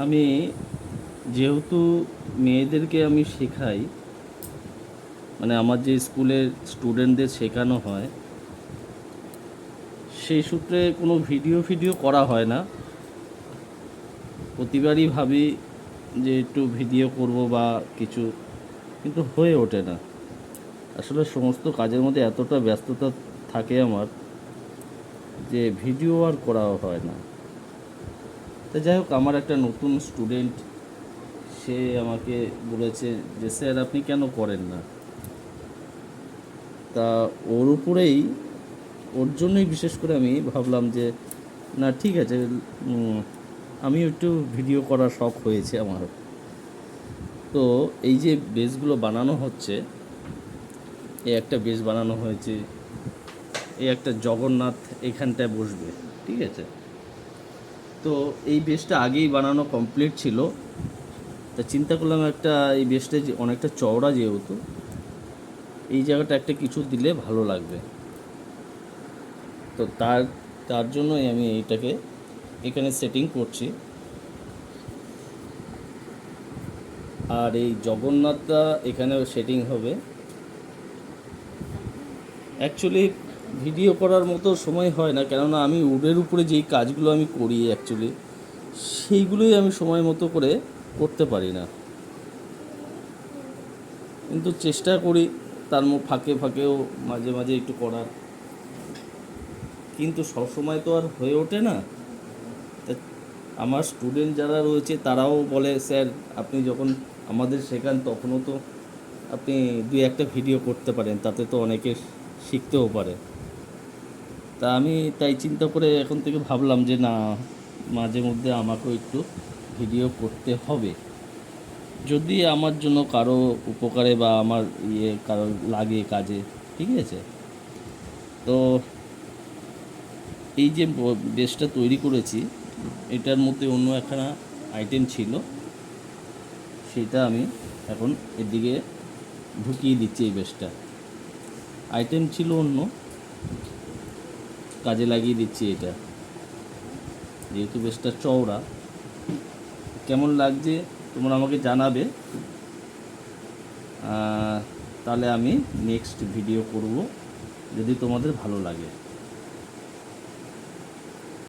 আমি যেহেতু মেয়েদেরকে আমি শেখাই, মানে আমার যে স্কুলের স্টুডেন্টদের শেখানো হয়, সেই সূত্রে কোনো ভিডিও করা হয় না। প্রতিবারই ভাবি যে একটু ভিডিও করব বা কিছু, কিন্তু হয়ে ওঠে না। আসলে সমস্ত কাজের মধ্যে এতটা ব্যস্ততা থাকে আমার যে ভিডিও আর করা হয় না। তো যাই হোক, আমার একটা নতুন স্টুডেন্ট, সে আমাকে বলেছে যে স্যার আপনি কেন করেন না। তা ওর উপরেই, ওর জন্যই বিশেষ করে আমি ভাবলাম যে না ঠিক আছে, আমি একটু ভিডিও করার শখ হয়েছে আমার। তো এই যে বেসগুলো বানানো হচ্ছে, এই একটা বেস বানানো হয়েছে, এই একটা জগন্নাথ এখানটায় বসবে, ঠিক আছে। তো এই বেসটা আগেই বানানো কমপ্লিট ছিল। তা চিন্তা করলাম একটা, এই বেসটা যে অনেকটা চওড়া যেহেতু, এই জায়গাটা একটা কিছু দিলে ভালো লাগবে। তো তার জন্যই আমি এইটাকে এখানে সেটিং করছি। আর এই জগন্নাথটা এখানে সেটিং হবে। অ্যাকচুয়ালি ভিডিও করার মতো সময় হয় না, কেননা আমি উডের উপরে যেই কাজগুলো আমি করি অ্যাকচুয়ালি সেইগুলোই আমি সময় মতো করে করতে পারি না। কিন্তু চেষ্টা করি তার ফাঁকে ফাঁকেও মাঝে মাঝে একটু করার, কিন্তু সবসময় তো আর হয়ে ওঠে না। তা আমার স্টুডেন্ট যারা রয়েছে তারাও বলে স্যার আপনি যখন আমাদের শেখান তখনও তো আপনি দুই একটা ভিডিও করতে পারেন, তাতে তো অনেকে শিখতেও পারে। তা আমি তাই চিন্তা করে এখন থেকে ভাবলাম যে না, মাঝে মধ্যে আমাকেও একটু ভিডিও করতে হবে, যদি আমার জন্য কারো উপকারে বা আমার কারো লাগে কাজে, ঠিক আছে। তো এই যে বেসটা তৈরি করেছি, এটার মধ্যে অন্য একখানা আইটেম ছিল, সেটা আমি এখন এদিকে ঢুকিয়ে দিচ্ছি। এই বেসটা আইটেম ছিল অন্য, কাজে লাগিয়ে দিচ্ছি এটা। যেহেতু বেসটা চওড়া, কেমন লাগছে তোমরা আমাকে জানাবে। তাহলে আমি নেক্সট ভিডিও করব যদি তোমাদের ভালো লাগে।